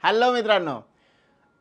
Hello मित्रांनो,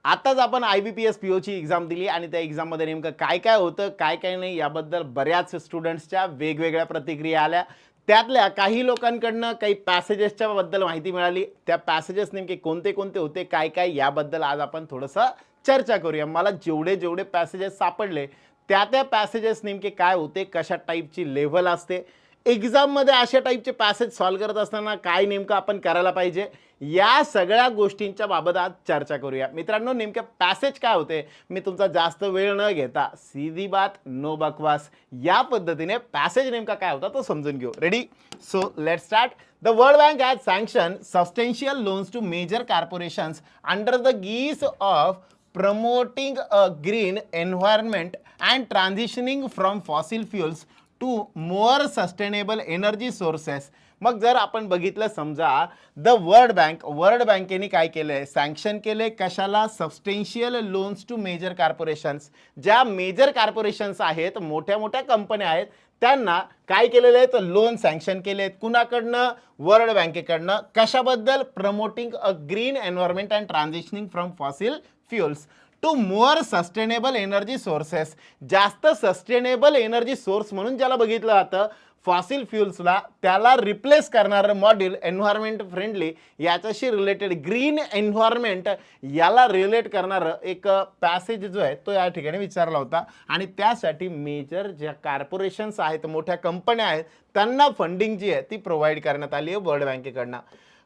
आताच आपण IBPS POची एक्झाम दिली आणि त्या एक्झाममध्ये नेमकं काय काय होतं, काय काय नाही याबद्दल बऱ्याच स्टुडंट्सच्या वेगवेगळ्या प्रतिक्रिया आल्या. त्यातल्या काही लोकांकडनं काही पॅसेजेसच्या बद्दल माहिती मिळाली. त्या पॅसेजेस नेमके कोणते कोणते होते, काय काय याबद्दल आज आपण थोडंसं चर्चा करूया. मला जेवढे जेवढे पॅसेजेस सापडले त्या पॅसेजेस नेमके काय होते, कशा टाईपची लेव्हल असते, एक्झाममध्ये अशा टाईपचे पॅसेज सॉल्व्ह करत असताना काय नेमकं आपण करायला पाहिजे, या सगळ्या गोष्टींच्या बाबत आज चर्चा करूया. मित्रांनो, नेमकं पॅसेज काय होते, मी तुमचा जास्त वेळ न घेता सीधी बात नो बकवास या पद्धतीने पॅसेज नेमका काय होता तो समजून घेऊ. Ready? So let's start. The World Bank has sanctioned substantial loans to major corporations under the guise of promoting a green environment and transitioning from fossil fuels to more sustainable energy sources. मग जर आपण बघितलं, समजा the world बँकेने काय केलंय, sanction केले कशाला, substantial loans to major corporations. ज्या मेजर कॉर्पोरेशन्स आहेत, मोठ्या मोठ्या कंपन्या आहेत, त्यांना काय केलेलं आहे तर लोन सँक्शन केले आहेत. कुणाकडनं? वर्ल्ड बँकेकडनं. कशाबद्दल? Promoting a green environment and transitioning from fossil fuels to more sustainable energy sources. जास्त सस्टेनेबल एनर्जी सोर्स म्हणून ज्याला बघितलं जातं फॉसिल फ्युल्सला, त्याला रिप्लेस करणारं मॉड्यूल एन्व्हायरमेंट फ्रेंडली, याच्याशी रिलेटेड ग्रीन एन्व्हायरमेंट याला रिलेट करणारं एक पॅसेज जो आहे तो या ठिकाणी विचारला होता. आणि त्यासाठी मेजर ज्या कॉर्पोरेशन्स आहेत, मोठ्या कंपन्या आहेत, त्यांना फंडिंग जी आहे ती प्रोव्हाइड करण्यात आली आहे world बँकेकडनं.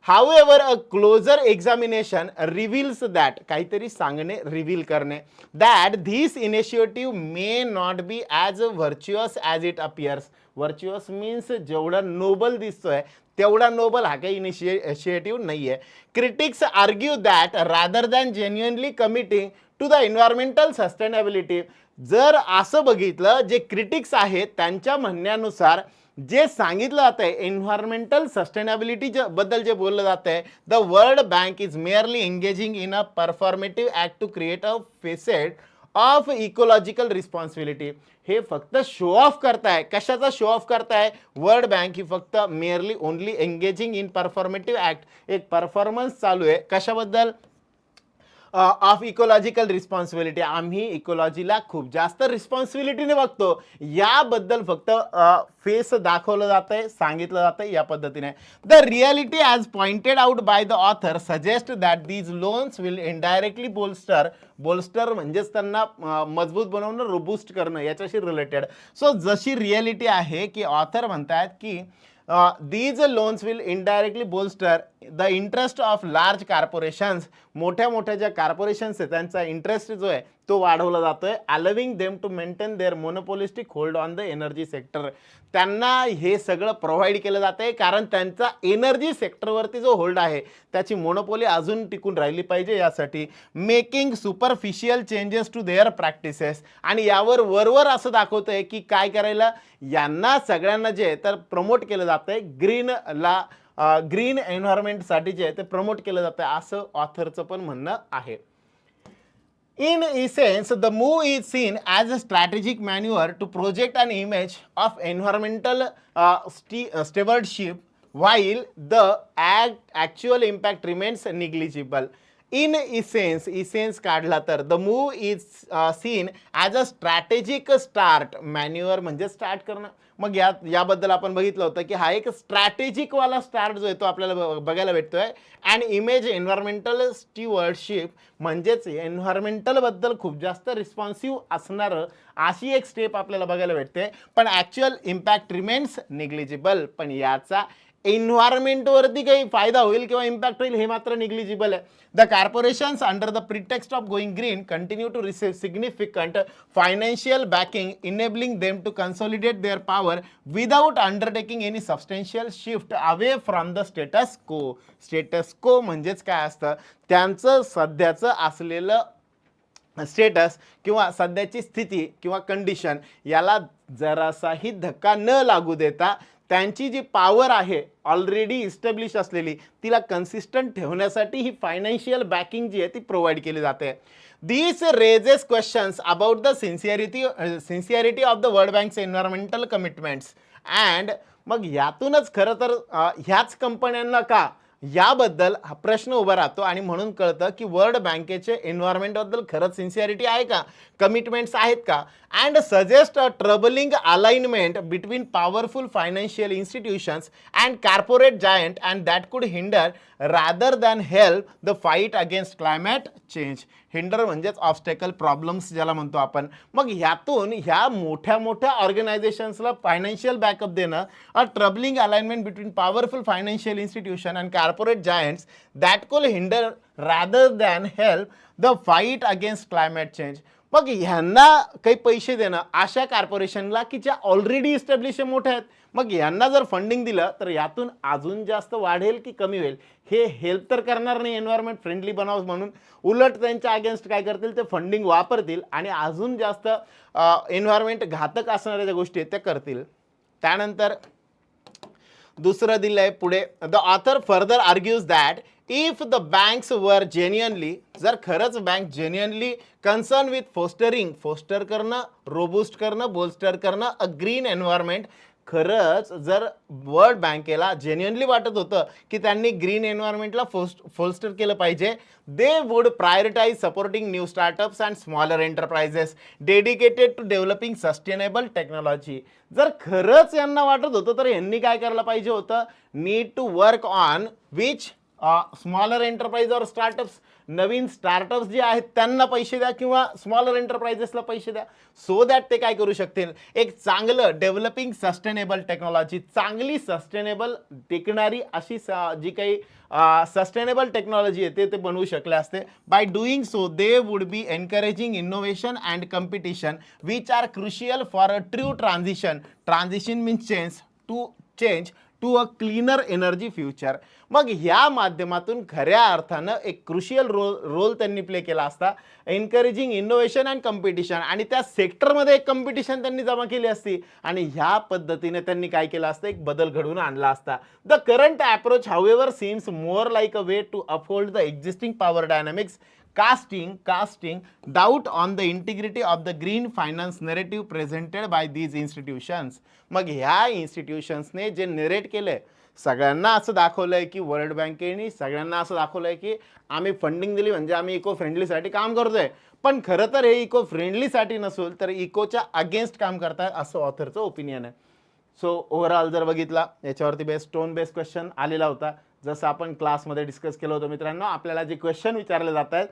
However, a closer examination reveals that काहीतरी सांगणे, रिव्हील करणे, that this initiative may not be as virtuous as it appears. Virtuous means जेवढा नोबल दिसतोय तेवढा नोबल हा काही इनिशिएटिव्ह नाहीये. Critics argue that rather than genuinely committing to the environmental sustainability, जर असं बघितलं, जे क्रिटिक्स आहेत त्यांच्या म्हणण्यानुसार जे सांगितलं जात आहे एन्व्हायरमेंटल सस्टेनेबिलिटी बद्दल जे बोललं जात आहे, the world bank is merely engaging in a performative act to create a facet of ecological responsibility. हे फक्त शो ऑफ करताय. कशाचा शो ऑफ करताय? वर्ल्ड बँक ही फक्त merely only engaging in performative act, एक परफॉर्मन्स चालू आहे कशाबद्दल? Off ecological responsibility. आम्ही इकोलॉजीला खूप जास्त रिस्पॉन्सिबिलिटीने बघतो, याबद्दल फक्त फेस दाखवलं जात आहे, सांगितलं जातं या पद्धतीने. The reality as pointed out by the author suggest that these loans will indirectly bolster म्हणजेच त्यांना मजबूत बनवणं, रोबूस्ट करणं याच्याशी रिलेटेड. सो जशी रियालिटी आहे की ऑथर म्हणतात की these loans will indirectly bolster the interest of large corporations. मोठ्या मोठ्या ज्या कॉर्पोरेशन्स आहेत त्यांचा इंटरेस्ट जो आहे तो वाढवला जातोय, allowing them to maintain their monopolistic hold on the energy sector. त्यांना हे सगळं प्रोव्हाइड केलं जातंय कारण त्यांचा एनर्जी सेक्टरवरती जो होल्ड आहे त्याची मोनोपोली अजून टिकून राहिली पाहिजे यासाठी. Making superficial changes to their practices. आणि यावर वरवर असं दाखवतंय की काय करायला, यांना सगळ्यांना जे तर प्रमोट केलं जातंय ग्रीन एन्व्हायरमेंटसाठी जे आहे ते प्रमोट केलं जातं, असं ऑथरचं पण म्हणणं आहे. In essence, the move is seen as a strategic maneuver to project an image of environmental stewardship while the actual impact remains negligible. In essence काढला तर the move is seen as a strategic start maneuver म्हणजे start करणं. मग याबद्दल आपण बघितलं होतं की हा एक स्ट्रॅटेजिक वाला स्टार्ट जो आहे तो आपल्याला बघायला भेटतोय. अँड इमेज एन्व्हायरमेंटल स्टीवर्डशिप म्हणजेच एन्व्हायरमेंटल बद्दल खूप जास्त रिस्पॉन्सिव्ह असणारं अशी एक स्टेप आपल्याला बघायला भेटते. पण ॲक्च्युअल इम्पॅक्ट रिमेन्स निग्लिजिबल. पण याचा एन्व्हायरमेंटवरती काही फायदा होईल किंवा इम्पॅक्ट होईल हे मात्र निग्लिजिबल आहे. The corporations under the pretext of going green continue to receive significant financial backing enabling them to consolidate their power without undertaking any substantial shift away from the status quo. Status quo म्हणजेच काय असतं, त्यांचं सध्याचं असलेलं status किंवा सध्याची स्थिती किंवा कंडिशन याला जरासाही धक्का न लागू देता त्यांची जी पॉवर आहे ऑलरेडी इस्टॅब्लिश असलेली तिला कन्सिस्टंट ठेवण्यासाठी ही फायनान्शियल बॅकिंग जी आहे ती प्रोव्हाइड केली जाते. This raises questions about the sincerity of the world bank's environmental commitments. And मग यातूनच खरं तर ह्याच कंपन्यांना का याबद्दल हा प्रश्न उभा राहतो आणि म्हणून कळतं की वर्ल्ड बँकेचे एन्व्हायरमेंटबद्दल खरंच सिन्सिअरिटी आहे का, कमिटमेंट्स आहेत का, and suggest a troubling alignment between powerful financial institutions and corporate giant and that could hinder rather than help the fight against climate change. Hinder म्हणजेच ऑब्स्टेकल, प्रॉब्लेम्स ज्याला म्हणतो आपण. मग ह्यातून ह्या मोठ्या मोठ्या ऑर्गनायझेशन्सला फायनान्शियल बॅकअप देणं, a troubling alignment between powerful financial institution and corporate giants that could hinder rather than help the fight against climate change. मग ह्यांना काही पैसे देणं अशा कॉर्पोरेशनला की ज्या ऑलरेडी इस्टॅब्लिश मोठ्या आहेत, मग यांना जर फंडिंग दिलं तर यातून अजून जास्त वाढेल की कमी होईल, हे हेल्प तर करणार नाही एन्व्हायरमेंट फ्रेंडली बनावं म्हणून. उलट त्यांच्या अगेन्स्ट काय करतील, ते फंडिंग वापरतील आणि अजून जास्त एन्व्हायरमेंट घातक असणाऱ्या ज्या गोष्टी आहेत त्या करतील. त्यानंतर दुसरं दिलंय पुढे, the author further argues that if the banks were genuinely, जर खरंच bank genuinely concern with foster करणं, रोबूस्ट करणं, बोल्स्टर करणं अ ग्रीन एन्व्हायरमेंट, खरंच जर वर्ल्ड बँकेला जेन्युअनली वाटत होतं की त्यांनी ग्रीन एन्व्हायरमेंटला फोस्टर केलं पाहिजे, they would prioritise supporting new startups and smaller enterprises dedicated to developing sustainable technology. जर खरंच यांना वाटत होतं तर यांनी काय करायला पाहिजे होतं, need to work on which smaller enterprise और स्टार्टअप्स, नवीन स्टार्टअप्स जे आहेत त्यांना पैसे द्या किंवा स्मॉलर एंटरप्राइजेसला पैसे द्या, सो दॅट ते काय करू शकतील, एक चांगलं डेव्हलपिंग सस्टेनेबल टेक्नॉलॉजी, चांगली सस्टेनेबल टिकणारी अशी जी काही सस्टेनेबल टेक्नॉलॉजी आहे ते बनवू शकले असते. By doing so they would be encouraging innovation and competition which are crucial for a true transition means change to a cleaner energy future. मग ह्या माध्यमातून खऱ्या अर्थानं एक क्रुशियल रोल त्यांनी प्ले केला असता, एनकरेजिंग इनोव्हेशन अँड कम्पिटिशन, आणि त्या सेक्टरमध्ये एक कम्पिटिशन त्यांनी जमा केली असती आणि ह्या पद्धतीने त्यांनी काय केलं असतं, एक बदल घडवून आणला असता. The current approach however seems more like a way to uphold the existing power dynamics, casting doubt on the integrity of the green finance narrative presented by these institutions. मग ह्या इन्स्टिट्यूशन्सने जे नरेट केलंय, सगळ्यांना असं दाखवलंय की वर्ल्ड बँकेने सगळ्यांना असं दाखवलंय की आम्ही फंडिंग दिली म्हणजे आम्ही इको फ्रेंडलीसाठी काम करतोय, पण खरं तर हे इको फ्रेंडलीसाठी नसून तर इकोच्या अगेन्स्ट काम करतायत असं ऑथरचं ओपिनियन आहे. सो ओव्हरऑल जर बघितला याच्यावरती टोन बेस्ड क्वेश्चन आलेला होता. जसं आपण क्लासमध्ये डिस्कस केलं होतं मित्रांनो, आपल्याला जे क्वेश्चन विचारले जात आहेत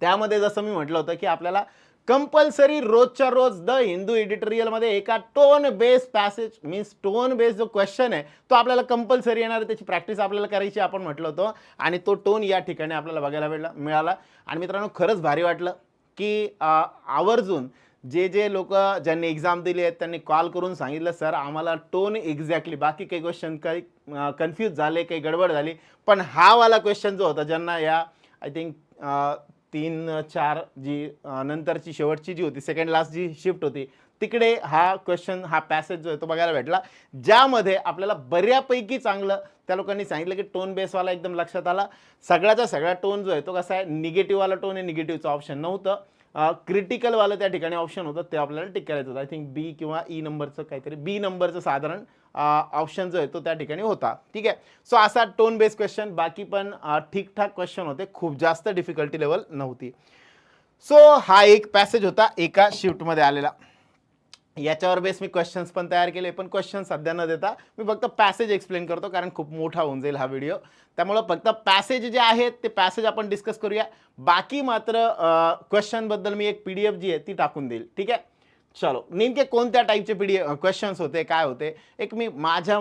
त्यामध्ये जसं मी म्हटलं होतं की आपल्याला कंपल्सरी रोजच्या रोज द हिंदू एडिटोरियलमध्ये एका tone based passage means tone based जो क्वेश्चन आहे तो आपल्याला कंपल्सरी येणार आहे, त्याची प्रॅक्टिस आपल्याला करायची आपण म्हटलं होतं, आणि तो टोन या ठिकाणी आपल्याला बघायला मिळाला. आणि मित्रांनो खरंच भारी वाटलं की आवर्जून जे लोक ज्यांनी एक्झाम दिली आहेत त्यांनी कॉल करून सांगितलं, सर आम्हाला टोन एक्झॅक्टली, बाकी काही क्वेश्चन काही कन्फ्यूज झाले, काही गडबड झाली, पण हा वाला क्वेश्चन जो होता ज्यांना या आय थिंक 3-4 जी नंतरची शेवटची जी होती, सेकंड लास्ट जी शिफ्ट होती तिकडे हा क्वेश्चन, हा पॅसेज जो आहे तो बघायला भेटला, ज्यामध्ये आपल्याला बऱ्यापैकी चांगलं त्या लोकांनी सांगितलं की टोन बेसवाला एकदम लक्षात आला. सगळ्याचा सगळा टोन जो आहे तो कसा आहे, निगेटिव्हवाला टोन आहे, निगेटिव्हचं ऑप्शन नव्हतं, क्रिटिकलवालं त्या ठिकाणी ऑप्शन होतं, ते आपल्याला टिक करायचं होतं. आय थिंक बी किंवा ई नंबरचं काहीतरी, बी नंबरचं साधारण ऑप्शन जो आहे तो त्या ठिकाणी होता. ठीक आहे. सो असा टोन बेस्ड क्वेश्चन, बाकी पण ठीकठाक क्वेश्चन होते, खूप जास्त डिफिकल्टी लेवल नव्हती. सो हा एक पॅसेज होता एका शिफ्टमध्ये आलेला, याच्यावर बेस मी क्वेश्चन्स पण तयार केले, पण क्वेश्चन सध्या न देता मी फक्त पॅसेज एक्सप्लेन करतो कारण खूप मोठा होऊन जाईल हा व्हिडिओ, त्यामुळं फक्त पॅसेज जे आहेत ते पॅसेज आपण डिस्कस करूया. बाकी मात्र क्वेश्चनबद्दल मी एक PDF जी आहे ती टाकून देईल. ठीक आहे. चलो, नेमके कोणत्या टाईपचे क्वेश्चन्स होते, काय होते, एक मी माझ्या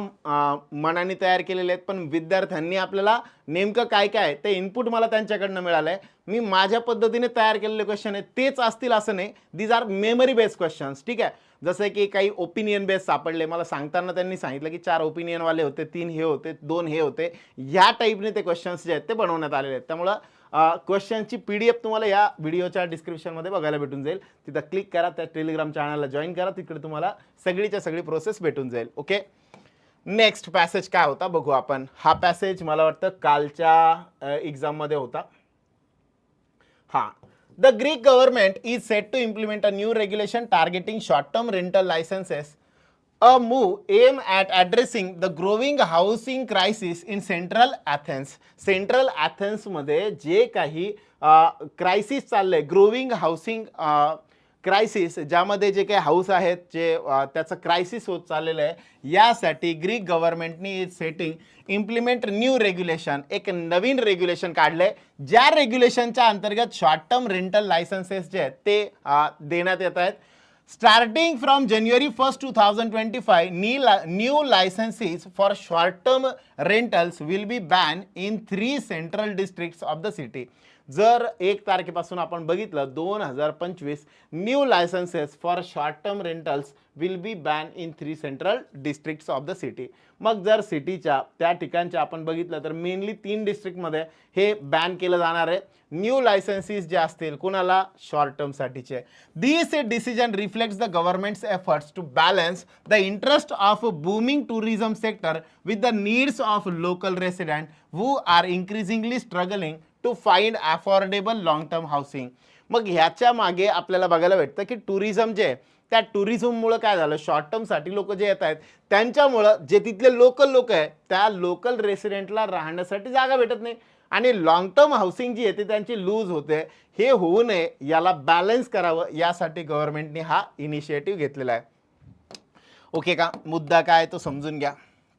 मनाने तयार केलेले आहेत, पण विद्यार्थ्यांनी आपल्याला नेमकं काय काय ते इनपुट मला त्यांच्याकडनं मिळालं आहे, मी माझ्या पद्धतीने तयार केलेले क्वेश्चन आहेत तेच असतील असं नाही, these are memory based questions. ठीक आहे. जसं की काही ओपिनियन बेस सापडले, मला सांगताना त्यांनी सांगितलं की 4 ओपिनियनवाले होते, 3 हे होते, 2 हे होते, ह्या टाईपने ते क्वेश्चन्स जे आहेत ते बनवण्यात आलेले आहेत. त्यामुळं क्वेश्चनची PDF तुम्हाला या व्हिडिओच्या डिस्क्रिप्शनमध्ये बघायला भेटून जाईल, तिथं क्लिक करा, त्या टेलिग्राम चॅनलला जॉईन करा, तिकडे तुम्हाला सगळीच्या सगळी प्रोसेस भेटून जाईल. ओके. नेक्स्ट पॅसेज काय होता बघू आपण. हा पॅसेज मला वाटतं कालच्या एक्झाममध्ये होता. हां, the Greek government is set to implement a new regulation targeting short term rental licences A move aim at addressing the growing housing crisis in Central Athens. Central Athens मध्ये जे काही क्रायसिस चाललंय, ग्रोविंग हाऊसिंग क्रायसिस, ज्यामध्ये जे काही house आहेत जे त्याचं क्रायसिस होत चाललेलं आहे, यासाठी ग्रीक गव्हर्नमेंटनी is setting implement new regulation, एक नवीन रेग्युलेशन काढलंय, ज्या रेग्युलेशनच्या अंतर्गत शॉर्ट टर्म रेंटल लायसन्सेस जे आहेत ते देण्यात येत आहेत. Starting from January 1st, 2025, new licenses for short-term rentals will be banned in 3 central districts of the city. जर 1 तारखेपासून आपण बघितलं 2025, new licences for short term rentals will B ban in 3 central districts of the city. मग जर सिटीच्या त्या ठिकाणच्या आपण बघितलं तर मेनली 3 डिस्ट्रिक्टमध्ये हे बॅन केलं जाणार आहे. न्यू लायसन्सेस जे असतील कुणाला, शॉर्ट टर्मसाठीचे. This decision reflects the government's efforts to balance the interest of booming tourism sector with the needs of local resident who are increasingly struggling to find affordable long term housing. मग ह्याच्या मागे आपल्याला बघायला भेटतं की tourism जे त्या टुरिझममुळं काय झालं, शॉर्ट टर्मसाठी लोक जे येत आहेत त्यांच्यामुळं जे तिथले लोकल लोक आहे त्या लोकल रेसिडेंटला राहण्यासाठी जागा भेटत नाही आणि लॉंग टर्म हाऊसिंग जी येते त्यांची लूज होते. हे होऊ नये, याला बॅलन्स करावं, यासाठी गव्हर्नमेंटने हा इनिशिएटिव्ह घेतलेला आहे. ओके का, मुद्दा काय तो समजून घ्या.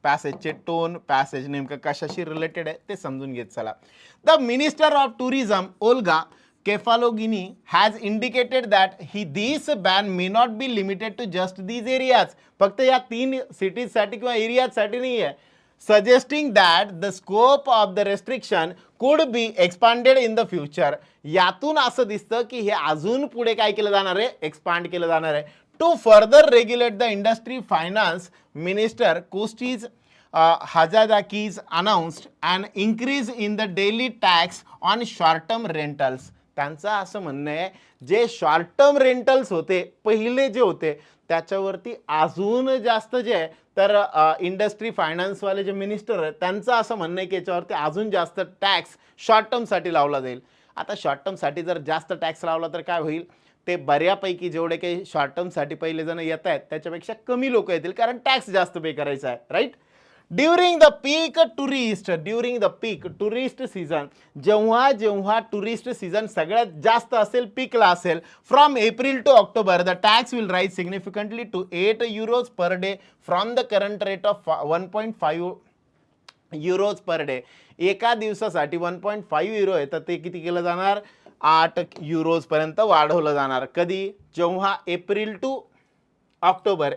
पॅसेजचे टोन, पॅसेज नेमकं कशाशी रिलेटेड आहे ते समजून घेत चला. The minister of tourism Olga Kefalogini has indicated that this ban may not be limited to just these areas. फक्त या 3 सिटीजसाठी किंवा एरियाजसाठी नाही आहे. Suggesting that the scope of the restriction could be expanded in the future. यातून असं दिसतं की हे अजून पुढे काय केलं जाणार आहे, एक्सपांड केलं जाणार आहे. To further regulate the industry, Finance Minister Kostis Hatzidakis announced an increase in the daily tax on short-term rentals. त्यांचं असं म्हणणं आहे जे शॉर्ट टर्म रेंटल्स होते पहिले जे होते त्याच्यावरती अजून जास्त जे आहे तर इंडस्ट्री फायनान्सवाले जे मिनिस्टर आहेत त्यांचं असं म्हणणं आहे की याच्यावरती अजून जास्त टॅक्स शॉर्ट टर्मसाठी लावला जाईल. आता शॉर्ट टर्मसाठी जर जास्त टॅक्स लावला तर काय होईल, ते बऱ्यापैकी जेवढे काही शॉर्ट टर्मसाठी पहिले जण येत आहेत त्याच्यापेक्षा कमी लोक येतील कारण टॅक्स जास्त पे करायचा आहे, right. During the peak tourist season, जेव्हा जेव्हा टुरिस्ट सीझन सगळ्यात जास्त असेल, पीकला असेल, from April to October the tax will rise significantly to 8 euros per day from the current rate of 1.5 euros per day. एका दिवसासाठी 1.5 euro आहे तर ते किती केलं जाणार, 8 euros पर्यंत वाढवलं जाणार. कधी, जेव्हा April to October.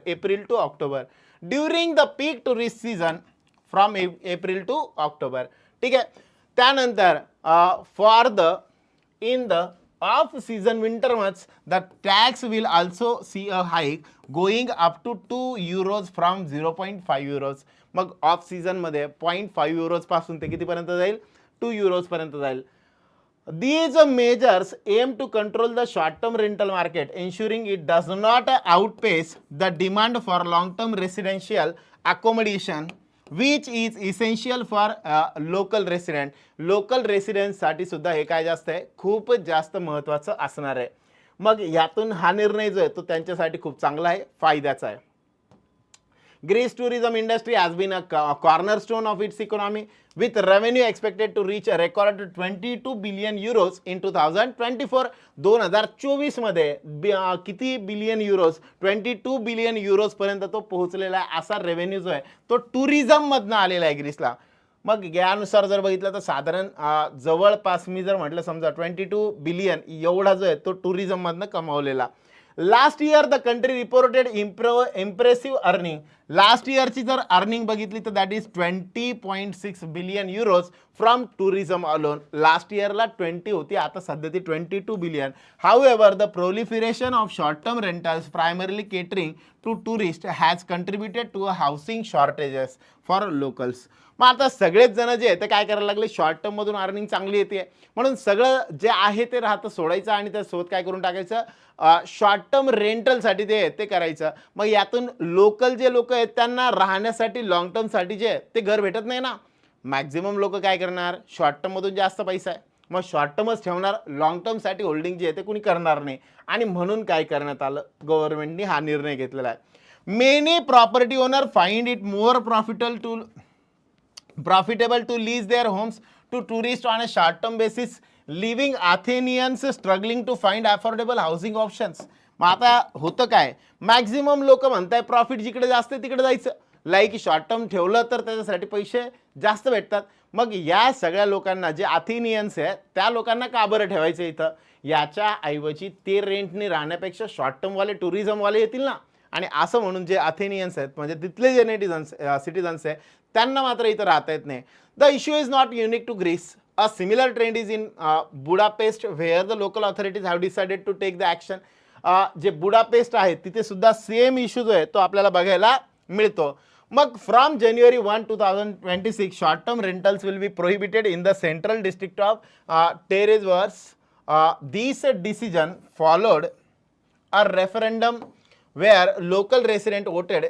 During the peak tourist season from April to October. ठीक आहे. त्यानंतर for the in the off season winter months the tax will also see a hike going up to 2 euros फ्रॉम 0.5 euros. मग off सीझनमध्ये 0.5 euros पासून ते कितीपर्यंत जाईल, 2 euros पर्यंत जाईल. These measures aim to control the short-term rental market, ensuring it does not outpace the demand for long-term residential accommodation, which is essential for local resident. Local residents साठी सुद्धा हे काय जास्त आहे, खूप जास्त महत्त्वाचं असणार आहे. मग यातून हा निर्णय जो आहे तो त्यांच्यासाठी खूप चांगला आहे, फायद्याचा आहे. Greece tourism industry has been a cornerstone of its economy, with revenue expected to reach a record 22 billion euros in 2024. 2024 मध्ये किती बिलियन युरोज, 22 बिलियन युरोज पर्यंत तो पोहोचलेला आहे. असा रेव्हेन्यू जो आहे तो टुरिझम मधनं आलेला आहे ग्रीसला. मग यानुसार जर बघितलं तर साधारण जवळपास मी जर म्हटलं समजा 22 बिलियन एवढा जो आहे तो टुरिझम मधनं कमावलेला. Last year the country reported impressive earning. Last इयरची जर अर्निंग बघितली तर that is 20.6 billion euros from tourism alone. Last इयरला 20 होती, आता सध्या ती 22 billion. However the proliferation of short term rentals primarily catering to tourist has contributed to a housing shortages for locals. मग आता सगळेच जण जे आहे ते काय करायला लागले, शॉर्ट टर्म मधून अर्निंग चांगली येते म्हणून सगळं जे आहे ते राहतं सोडायचं आणि त्यासोबत काय करून टाकायचं, शॉर्ट टर्म रेंटलसाठी ते करायचं. मग यातून लोकल जे लोक आहेत त्यांना राहण्यासाठी लॉंग टर्मसाठी जे ते घर भेटत नाही ना. मॅक्झिमम लोक काय करणार, शॉर्ट टर्म मधून जास्त पैसा आहे मग शॉर्ट टर्मच ठेवणार, लॉंग टर्मसाठी होल्डिंग जे आहे ते कुणी करणार नाही. आणि म्हणून काय करण्यात आलं, गव्हर्नमेंटने हा निर्णय घेतलेला आहे. Many property owner find it more profitable to lease their homes to tourists on a short term basis, leaving Athenians struggling to find affordable housing options. मग आता होतं काय, मॅक्झिमम लोक म्हणताय प्रॉफिट जिकडे जास्त आहे तिकडे जायचं, लाईक शॉर्ट टर्म ठेवलं तर त्याच्यासाठी पैसे जास्त भेटतात. मग या सगळ्या लोकांना जे अथेनियन्स आहे त्या लोकांना का बरं ठेवायचं इथं, याच्या ऐवजी ते रेंटने राहण्यापेक्षा शॉर्ट टर्मवाले टुरिझमवाले येतील ना. आणि असं म्हणून जे अथेनियन्स आहेत म्हणजे तिथले जे सिटीजन्स आहे त्यांना मात्र इथं राहता येत नाही. The issue is not unique to Greece. A similar trend is in Budapest where the local authorities have decided to take the action. जे बुडापेस्ट आहे तिथे सुद्धा सेम इश्यू जो आहे तो आपल्याला बघायला मिळतो. मग from January 1, 2026 short term rentals will be prohibited in the central district of Terezvaros. This decision followed a referendum where local resident voted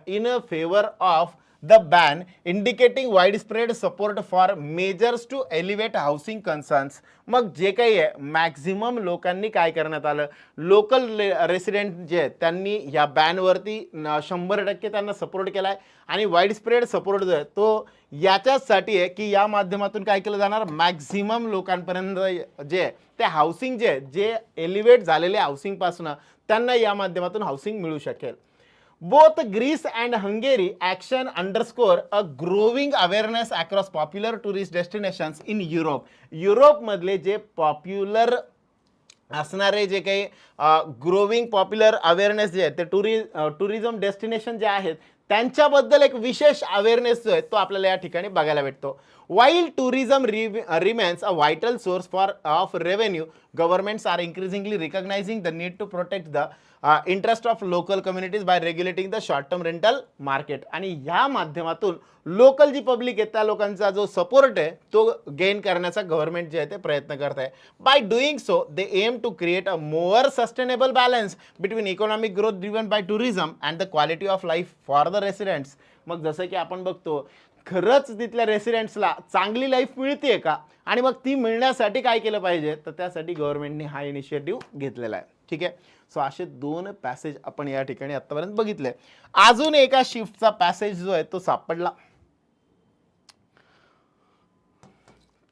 in favor of the ban, indicating widespread support for measures to elevate housing concerns. मग जे काही आहे maximum लोकांनी काय करण्यात आलं, local resident जे आहेत त्यांनी या बॅनवरती 100% त्यांना सपोर्ट केला आहे. आणि वाईडस्प्रेड सपोर्ट जो आहे तो याच्यासाठी आहे की या माध्यमातून काय केलं जाणार, मॅक्झिमम लोकांपर्यंत जे आहे ते हाऊसिंग जे आहे जे एलिव्हेट झालेले हाऊसिंगपासून त्यांना या माध्यमातून हाऊसिंग मिळू शकेल. Both Greece and Hungary action underscore a growing awareness across popular tourist destinations in Europe. युरोपमधले जे पॉप्युलर असणारे जे काही ग्रोविंग पॉप्युलर अवेअरनेस जे आहे ते टुरिझम डेस्टिनेशन जे आहेत त्यांच्याबद्दल एक विशेष अवेअरनेस जो आहे तो आपल्याला या ठिकाणी बघायला भेटतो. While tourism remains a vital source of revenue, governments are increasingly recognizing the need to protect the interest of local communities by regulating the short-term rental market. आणि ह्या माध्यमातून लोकल जी पब्लिक आहे त्या लोकांचा जो सपोर्ट आहे तो गेन करण्याचा गव्हर्नमेंट जे आहे ते प्रयत्न करत आहे. By doing so they aim to create a more sustainable balance between economic growth driven by tourism and the quality of life for the residents. मग जसं की आपण बघतो खरंच तिथल्या रेसिडेंट्सला चांगली लाईफ मिळते का, आणि मग ती मिळण्यासाठी काय केलं पाहिजे, तर त्यासाठी गव्हर्नमेंटने हा इनिशिएटिव्ह घेतलेला आहे. ठीक आहे. सो असे 2 पॅसेज आपण या ठिकाणी आतापर्यंत बघितले. अजून एका शिफ्टचा पॅसेज जो आहे तो सापडला.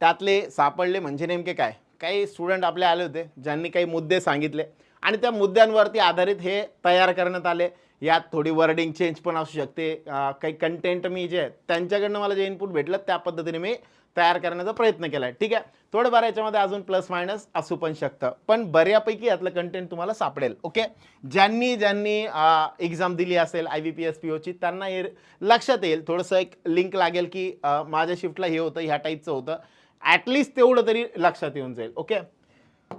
त्यातले सापडले म्हणजे नेमके काय, काही स्टुडंट आपले आले होते ज्यांनी काही मुद्दे सांगितले आणि त्या मुद्द्यांवरती आधारित हे तयार करण्यात आले. यात थोडी वर्डिंग चेंज पण असू शकते, काही कंटेंट मी जे त्यांच्याकडनं मला जे इनपुट भेटलं त्या पद्धतीने मी तयार करण्याचा प्रयत्न केला आहे. ठीक आहे. थोडंफार याच्यामध्ये अजून प्लस मायनस असू पण शकतं, पण बऱ्यापैकी यातलं कंटेंट तुम्हाला सापडेल. ओके. ज्यांनी एक्झाम दिली असेल IBPS POची त्यांना हे लक्षात येईल. थोडंसं एक लिंक लागेल की माझ्या शिफ्टला हे होतं, ह्या टाईपचं होतं, ॲटलिस्ट तेवढं तरी लक्षात येऊन जाईल. ओके.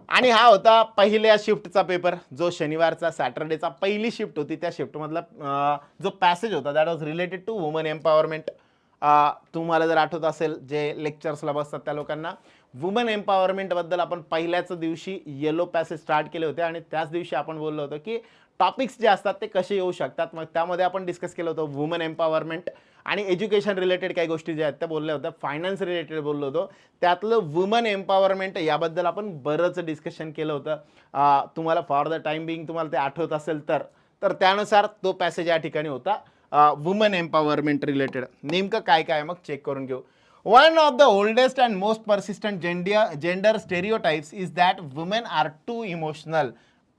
आणि हा होता पहिल्या शिफ्टचा पेपर जो शनिवारचा सॅटर्डेचा पहिली शिफ्ट होती. त्या शिफ्टमधला जो पॅसेज होता that was related to woman empowerment. तुम्हाला जर आठवत असेल जे लेक्चर्सला बसतात त्या लोकांना, वुमन एम्पॉवरमेंटबद्दल आपण पहिल्याच दिवशी येलो पॅसेज स्टार्ट केले होते आणि त्याच दिवशी आपण बोललो होतो की टॉपिक्स जे असतात ते कसे येऊ शकतात. मग त्यामध्ये आपण डिस्कस केलं होतं वुमन एम्पॉवरमेंट आणि एज्युकेशन रिलेटेड काही गोष्टी ज्या आहेत त्या बोलल्या होत्या, फायनान्स रिलेटेड बोललो होतो. त्यातलं वुमन एम्पॉवरमेंट याबद्दल आपण बरंच डिस्कशन केलं होतं. तुम्हाला फॉर द टाइम बिंग तुम्हाला ते आठवत असेल तर त्यानुसार तो पॅसेज या ठिकाणी होता वुमन एम्पॉवरमेंट रिलेटेड. नेमकं काय काय मग चेक करून घेऊ. One of the oldest and most persistent gender stereotypes is that women are too emotional.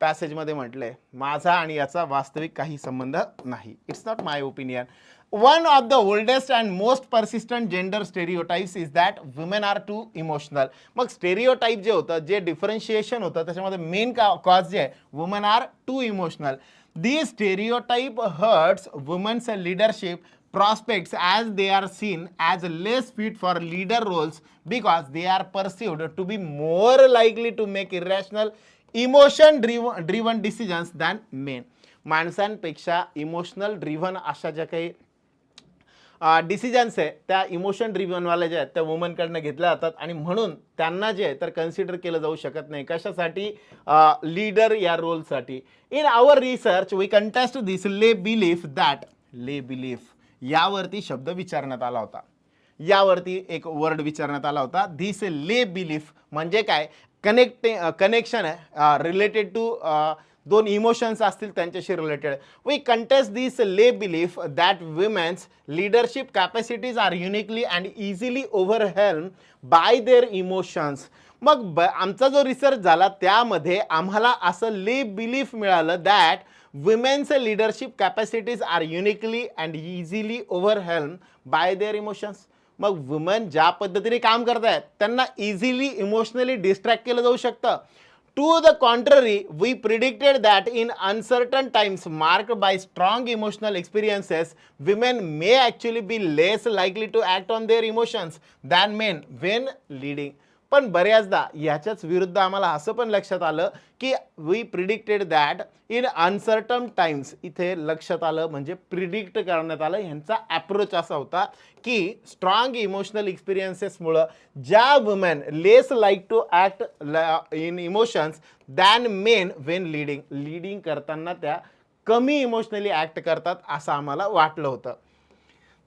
पॅसेजमध्ये म्हटलंय माझा आणि याचा वास्तविक काही संबंध नाही. It's not my opinion. One of the oldest and most persistent gender stereotypes is that women are too emotional. मग स्टेरिओटाइप जे होतं, जे डिफरन्शिएशन होतं, त्याच्यामध्ये मेन कॉज जे आहे women are too emotional. These stereotype hurts women's leadership prospects as they are seen as less fit for leader roles because they are perceived to be more likely to make irrational emotion driven decisions than men. माणसांपेक्षा emotional driven अशा ज्या काही decisions आहे त्या emotion ड्रिव्हनवाले जे आहेत त्या वुमनकडनं घेतल्या जातात आणि म्हणून त्यांना जे आहे तर कन्सिडर केलं जाऊ शकत नाही. कशासाठी? लीडर या रोलसाठी. In our research we contest this lay belief यावरती शब्द विचारण्यात आला होता. यावरती एक वर्ड विचारण्यात आला होता. दिस ले बिलीफ म्हणजे काय? कनेक्शन आहे रिलेटेड टू दोन इमोशन्स असतील त्यांच्याशी related. We contest this lay belief that women's leadership capacities are uniquely and easily overwhelm by their emotions. मग आमचा जो रिसर्च झाला त्यामध्ये आम्हाला असं ले बिलीफ मिळालं that women's leadership capacities are uniquely and easily overwhelm by their emotions. मग woman ज्या पद्धतीने काम करतायत त्यांना इझिली इमोशनली डिस्ट्रॅक्ट केलं जाऊ शकतं. To the contrary, we predicted that in uncertain times marked by strong emotional experiences women may actually be less likely to act on their emotions than men when leading. पण बऱ्याचदा याच्याच विरुद्ध आम्हाला असं पण लक्षात आलं की we predicted that in uncertain times, इथे लक्षात आलं म्हणजे प्रिडिक्ट करण्यात आलं. ह्यांचा ॲप्रोच असा होता की स्ट्रॉंग इमोशनल एक्सपिरियन्सेसमुळं ज्या women less like to act in emotions than men when leading करताना त्या कमी इमोशनली ॲक्ट करतात असं आम्हाला वाटलं होतं.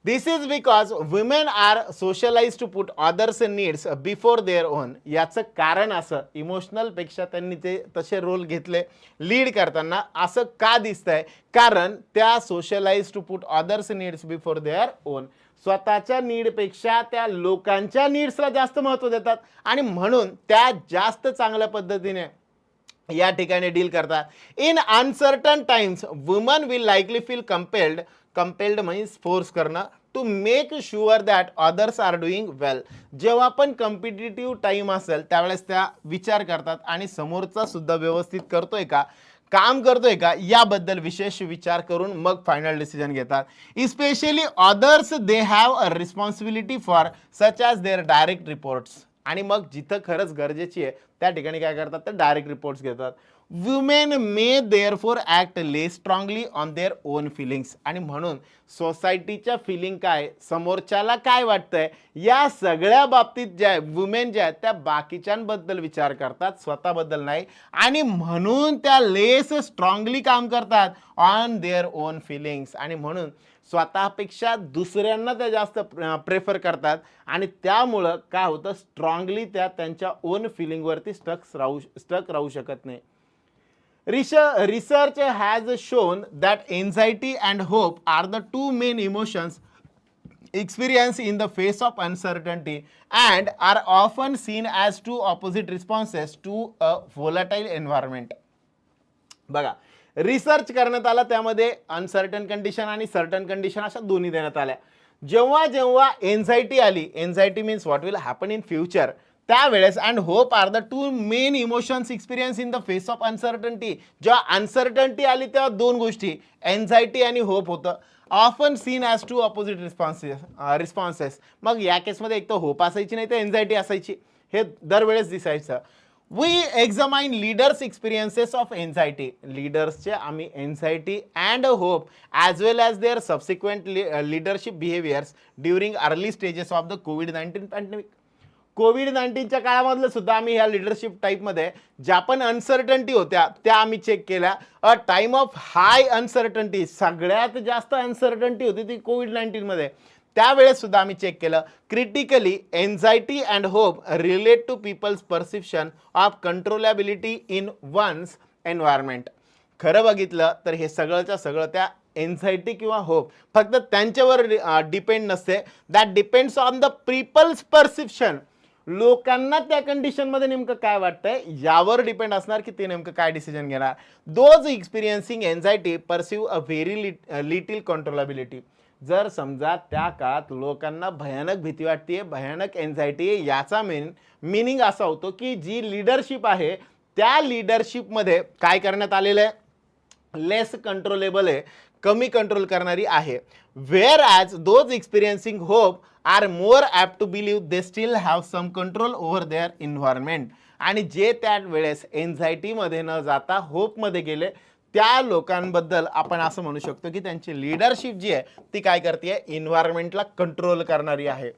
This is because women are socialise to put others needs before their own. याचं कारण असं इमोशनलपेक्षा त्यांनी ते तसे रोल घेतले लीड करताना असं का दिसतंय, कारण त्या socialize to put others needs before their own. स्वतःच्या नीडपेक्षा त्या लोकांच्या नीड्सला जास्त महत्त्व देतात आणि म्हणून त्या जास्त चांगल्या पद्धतीने या ठिकाणी डील करतात. In uncertain times woman will likely feel compelled means force करणं to make sure that others are doing well. जेव्हा पण कॉम्पिटिटिव्ह टाईम असेल त्यावेळेस त्या विचार करतात आणि समोरचा सुद्धा व्यवस्थित करतोय का, काम करतोय का याबद्दल विशेष विचार करून मग फायनल डिसिजन घेतात. Especially others they have a responsibility for such as there direct reports. आणि मग जिथं खरंच गरजेची आहे त्या ठिकाणी काय करतात तर डायरेक्ट रिपोर्ट्स घेतात. Women may therefore act less strongly on their own feelings. आणि म्हणून सोसायटीच्या फिलिंग काय, समोरच्याला काय वाटतंय या सगळ्या बाबतीत ज्या आहे वुमेन ज्या आहेत त्या बाकीच्यांबद्दल विचार करतात, स्वतःबद्दल नाही. आणि म्हणून त्या लेस स्ट्रॉंगली काम करतात ऑन देअर ओन फिलिंग्स. आणि म्हणून स्वतःपेक्षा दुसऱ्यांना त्या जास्त प्रेफर करतात आणि त्यामुळं काय होतं स्ट्रॉंगली त्या त्यांच्या ओन फिलिंगवरती स्टक राहू शकत नाही. Research has shown that anxiety and hope are the two main emotions experienced in the face of uncertainty and are often seen as two opposite responses to a volatile environment. बघा, research करण्यात आला त्यामध्ये uncertain condition आणि certain condition अशा दोन्ही देण्यात आल्या. जेव्हा जेव्हा एन्झायटी आली, anxiety means what will happen in future, त्यावेळेस and hope are the two main emotions experience in the face of uncertainty. जेव्हा अनसर्टन्टी आली तेव्हा दोन गोष्टी एन्झायटी आणि होप होतं. Often seen as two opposite responses. मग या केसमध्ये एक तर होप असायची नाही तर एन्झायटी असायची, हे दरवेळेस दिसायचं. We examine leaders experiences of anxiety. लीडर्सचे आम्ही anxiety and hope as well as their subsequent leadership behaviours during early stages of the कोविड-19 पॅन्डेमिक. कोविड-19च्या काळामधलं सुद्धा आम्ही ह्या लिडरशिप टाईपमध्ये ज्या पण अनसर्टन्टी होत्या त्या आम्ही चेक केल्या. A time of high uncertainty, सगळ्यात जास्त अनसर्टन्टी होती ती कोविड-19मध्ये, त्यावेळेस सुद्धा आम्ही चेक केलं. Critically anxiety and hope relate to people's perception of controllability in one's environment. खरं बघितलं तर हे सगळंच्या सगळं त्या एन्झायटी किंवा होप फक्त त्यांच्यावर डिपेंड नसते. That depends on the people's perception. लोकांना त्या कंडिशनमध्ये नेमकं काय वाटतंय यावर डिपेंड असणार की ते नेमकं काय डिसिजन घेणार. Those experiencing anxiety perceive a very little controllability. जर समजा त्या काळात लोकांना भयानक भीती वाटते, भयानक एन्झायटी आहे, याचा मिनिंग असा होतो की जी लिडरशिप आहे त्या लिडरशिपमध्ये काय करण्यात आलेलं आहे, लेस कंट्रोलेबल आहे, कमी कंट्रोल करणारी आहे. Whereas those experiencing hope are more apt to believe they still have some control over their environment. आणि जे त्या वेळेस एन्झायटीमध्ये न जाता होपमध्ये गेले त्या लोकांबद्दल आपण असं म्हणू शकतो की त्यांची लिडरशिप जी आहे ती काय करते, एन्व्हायरमेंटला कंट्रोल करणारी आहे.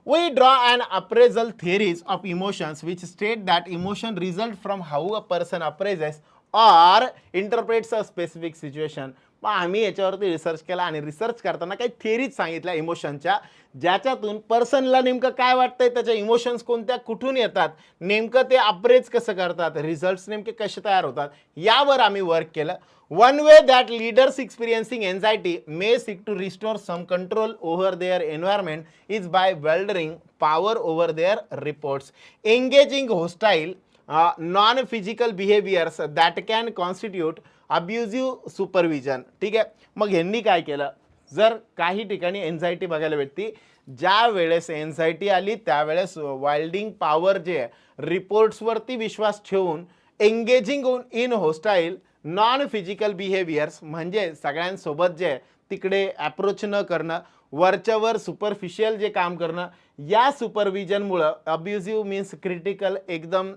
We draw an appraisal theories of emotions which state that emotion result from how a person appraises or interprets a specific situation. मग आम्ही याच्यावरती रिसर्च केला आणि रिसर्च करताना काही थिअरीज सांगितल्या इमोशनच्या, ज्याच्यातून पर्सनला नेमकं काय वाटतंय, त्याच्या इमोशन्स कोणत्या कुठून येतात, नेमकं ते अप्रेज कसं करतात, रिझल्ट्स नेमके कसे तयार होतात, यावर आम्ही वर्क केलं. One way that leaders experiencing anxiety may seek to restore some control over their environment is by wielding power over their reports, engaging hostile, non-physical behaviors that can constitute abusive supervision. ठीक आहे. मग ह्यांनी काय केलं, जर काही ठिकाणी anxiety बघायला भेटती, ज्या वेळेस एन्झायटी आली त्यावेळेस वाइल्डिंग पॉवर जे आहे, रिपोर्ट्सवरती विश्वास ठेवून engaging in hostile non physical behaviours, म्हणजे सगळ्यांसोबत जे तिकडे अप्रोच न करणं, वरच्यावर सुपरफिशियल जे काम करणं, या सुपरविजनमुळं अब्युझिव्ह मीन्स क्रिटिकल, एकदम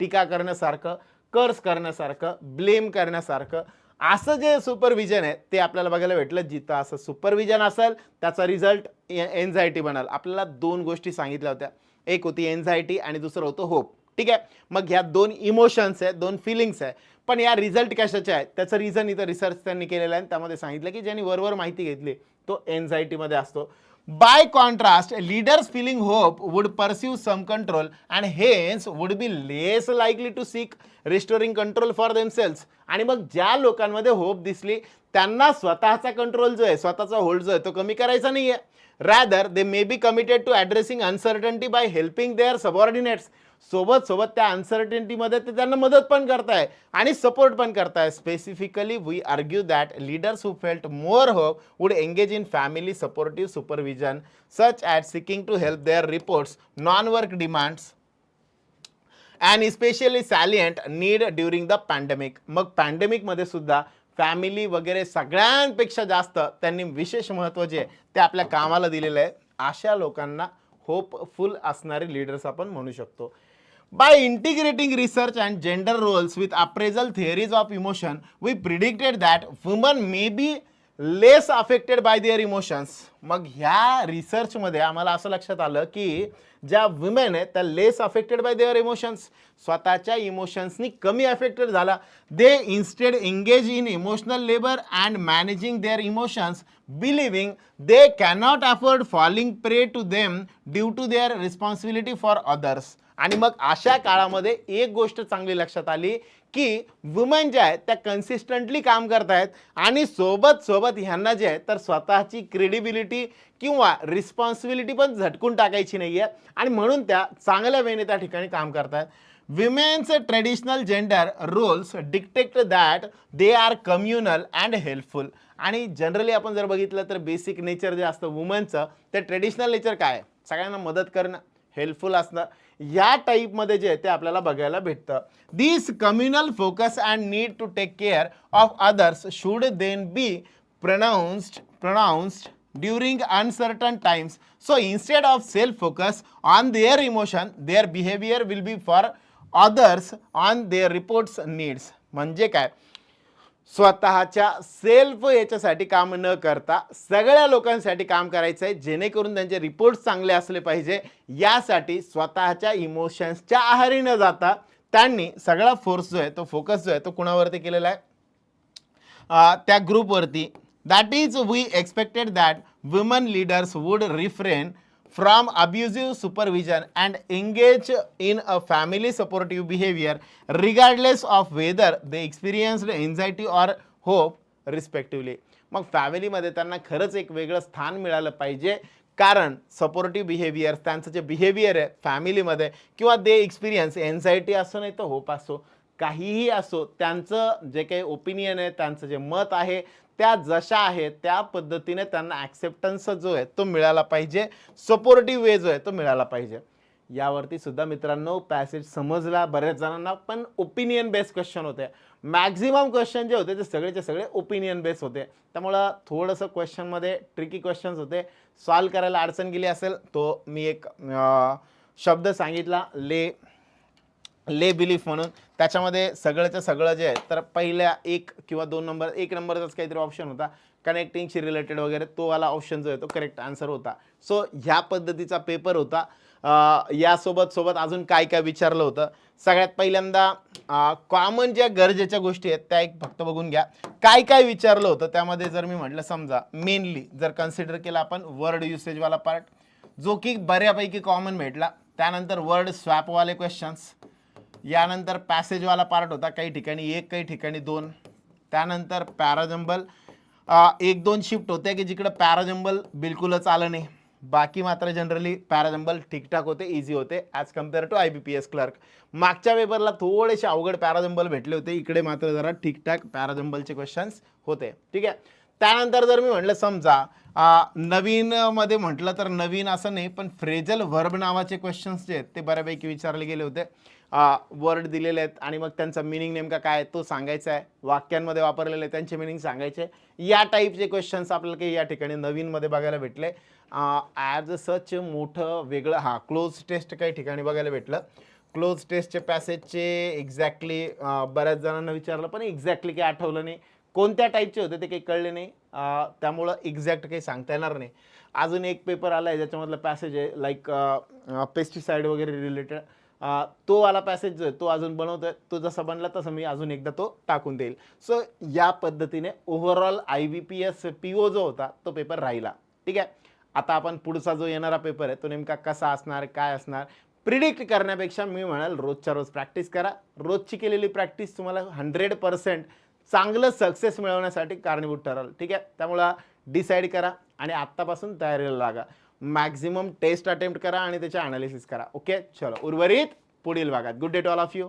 टीका करण्यासारखं, कर्स करण्यासारखं, ब्लेम करण्यासारखं, असं जे सुपरविजन आहे ते आपल्याला बघायला भेटलं. जिथं असं सुपरविजन असेल त्याचा रिझल्ट एन्झायटी बनाल. आपल्याला दोन गोष्टी सांगितल्या होत्या, एक होती एन्झायटी आणि दुसरं होतं होप. ठीक आहे. मग ह्या दोन इमोशन्स आहे, दोन फिलिंग्स आहे, पण या रिझल्ट कशाचे आहे त्याचं रिझन इथं रिसर्च त्यांनी केलेलं आहे. त्यामध्ये सांगितलं की ज्यांनी वरवर माहिती घेतली तो एन्झायटीमध्ये असतो. By contrast, leaders feeling hope would pursue some control and hence would be less likely to seek restoring control for themselves. आणि मग ज्या लोकांमध्ये होप दिसली त्यांना स्वतःचा कंट्रोल जो आहे, स्वतःचा होल्ड जो आहे तो कमी करायचा नाही आहे. Rather they may be committed to addressing uncertainty by helping their subordinates. सोबत सोबत त्या अनसर्टन्टीमध्ये ते त्यांना मदत पण करताय आणि सपोर्ट पण करताय. Specifically we argue that leaders who felt more hope would engage in family supportive supervision such at seeking to help their reports non work demands and specially salient need during the pandemic. मग पॅन्डेमिकमध्ये सुद्धा family वगैरे सगळ्यांपेक्षा जास्त त्यांनी विशेष महत्त्व जे ते आपल्या कामाला दिलेलं आहे. अशा लोकांना होपफुल असणारे लीडर्स आपण म्हणू शकतो. By integrating research and gender roles with appraisal theories of emotion, we predicted that women may be less affected by their emotions. मग ह्या रिसर्चमध्ये आम्हाला असं लक्षात आलं की ज्या वुमेन आहेत त्या less affected by their emotions, स्वतःच्या इमोशन्सनी कमी अफेक्टेड झाला. They instead engage in emotional labour and managing their emotions, believing they cannot afford falling prey to them due to their responsibility for others. आणि मग अशा काळामध्ये एक गोष्ट चांगली लक्षात आली की वुमन ज्या आहेत त्या कन्सिस्टंटली काम करतायत आणि सोबत सोबत ह्यांना जे आहे तर स्वतःची क्रेडिबिलिटी किंवा रिस्पॉन्सिबिलिटी पण झटकून टाकायची नाही आहे आणि म्हणून त्या चांगल्या वेळेने त्या ठिकाणी काम करतायत. Women's traditional gender roles dictate that they are communal and helpful. आणि जनरली आपण जर बघितलं तर बेसिक नेचर जे असतं वुमनचं ते ट्रेडिशनल नेचर काय आहे, सगळ्यांना मदत करणं, हेल्पफुल असणं, या टाईपमध्ये जे आहे ते आपल्याला बघायला भेटतं. This communal focus and need to take care of others should then be pronounced during uncertain times. So instead of self-focus on their emotion, their behavior will be for others on their reports needs. म्हणजे काय, स्वतःच्या self याच्यासाठी काम न करता सगळ्या लोकांसाठी काम करायचं आहे, जेणेकरून त्यांचे रिपोर्ट्स चांगले असले पाहिजे. यासाठी स्वतःच्या इमोशन्सच्या आहारी न जाता त्यांनी सगळा फोर्स जो आहे तो फोकस जो आहे तो कुणावरती केलेला आहे, त्या ग्रुपवरती. That is we expected that woman leaders would refrain from abusive supervision and engage in a family supportive behavior regardless of whether they experienced anxiety or hope respectively. मग फॅमिलीमध्ये त्यांना खरंच एक वेगळं स्थान मिळालं पाहिजे, कारण सपोर्टिव्ह बिहेवियर, त्यांचं जे बिहेवियर आहे फॅमिलीमध्ये किंवा दे एक्सपिरियन्स एन्झायटी असो नाही तर होप असो, काहीही असो, त्यांचं जे काही ओपिनियन आहे, त्यांचं जे मत आहे त्या जशा आहेत त्या पद्धतीने त्यांना ॲक्सेप्टन्स जो आहे तो मिळाला पाहिजे, सपोर्टिव्ह वे जो आहे तो मिळाला पाहिजे. यावरती सुद्धा मित्रांनो पॅसेज समजला बऱ्याच जणांना, पण ओपिनियन बेस क्वेश्चन होते. मॅक्झिमम क्वेश्चन जे होते ते सगळेचे सगळे ओपिनियन बेस होते. त्यामुळं थोडंसं क्वेश्चनमध्ये ट्रिकी क्वेश्चन्स होते, सॉल्व करायला अडचण गेली असेल तो मी एक शब्द सांगितला, ले बिलीफ म्हणून. त्याच्यामध्ये सगळंचं सगळं जे आहे तर पहिल्या एक किंवा दोन नंबर, एक नंबरचाच काहीतरी ऑप्शन होता कनेक्टिंगशी रिलेटेड वगैरे, तो वाला ऑप्शन जो आहे तो करेक्ट आन्सर होता. सो ह्या पद्धतीचा पेपर होता. यासोबत सोबत अजून काय काय विचारलं होतं. सगळ्यात पहिल्यांदा कॉमन ज्या गरजेच्या गोष्टी आहेत त्या एक फक्त बघून घ्या. काय काय विचारलं होतं त्यामध्ये जर मी म्हटलं समजा मेनली जर कन्सिडर केला आपण वर्ड युसेजवाला पार्ट जो की बऱ्यापैकी कॉमन भेटला. त्यानंतर वर्ड स्वॅपवाले क्वेश्चन्स. यानंतर पॅसेजवाला पार्ट होता, काही ठिकाणी एक काही ठिकाणी दोन. त्यानंतर पॅराजंबल 1-2 शिफ्ट होते की जिकडे पॅराजंबल बिलकुलच आलं नाही. बाकी मात्र जनरली पॅराजंबल ठीकठाक होते, इझी होते as compare to IBPS clerk. मागच्या पेपरला थोडेसे अवघड पॅराजंबल भेटले होते, इकडे मात्र जरा ठीकठाक पॅराजंबलचे क्वेश्चन्स होते. ठीक आहे. त्यानंतर जर मी म्हटलं समजा नवीन मध्ये म्हटलं तर नवीन असं नाही पण फ्रेजल व्हर्ब नावाचे क्वेश्चन्स जे आहेत ते बऱ्यापैकी विचारले गेले होते. वर्ड दिलेले आहेत आणि मग त्यांचा मिनिंग नेमका काय आहे तो सांगायचा आहे. वाक्यांमध्ये वापरलेले त्यांचे मिनिंग सांगायचे. या टाईपचे क्वेश्चन्स आपल्याला काही या ठिकाणी नवीनमध्ये बघायला भेटले. ॲज सच मोठं वेगळं क्लोज टेस्ट काही ठिकाणी बघायला भेटलं. क्लोज टेस्टचे पॅसेजचे एक्झॅक्टली बऱ्याच जणांना विचारलं पण एक्झॅक्टली काही आठवलं नाही. कोणत्या टाईपचे होते ते काही कळले नाही. त्यामुळं एक्झॅक्ट काही सांगता येणार नाही. अजून एक पेपर आला आहे ज्याच्यामधलं पॅसेज आहे लाईक पेस्टिसाईड वगैरे रिलेटेड. तो वाला पॅसेज जो आहे तो अजून बनवतोय. तो जसा बनला तसं मी अजून एकदा तो टाकून देईल. सो या पद्धतीने ओव्हरऑल IBPS PO जो होता तो पेपर राहिला. ठीक आहे. आता आपण पुढचा जो येणारा पेपर आहे तो नेमका कसा असणार काय असणार प्रिडिक्ट करण्यापेक्षा मी म्हणाल रोजच्या रोज प्रॅक्टिस करा. रोजची केलेली प्रॅक्टिस तुम्हाला 100% चांगलं सक्सेस मिळवण्यासाठी कारणीभूत ठरेल. ठीक आहे. त्यामुळं डिसाईड करा आणि आत्तापासून तयारीला लागा. मॅक्झिमम टेस्ट अटेम्प्ट करा आणि त्याचे अनालिसिस करा. ओके चलो उर्वरित पुढील भागात. Good day to all of you.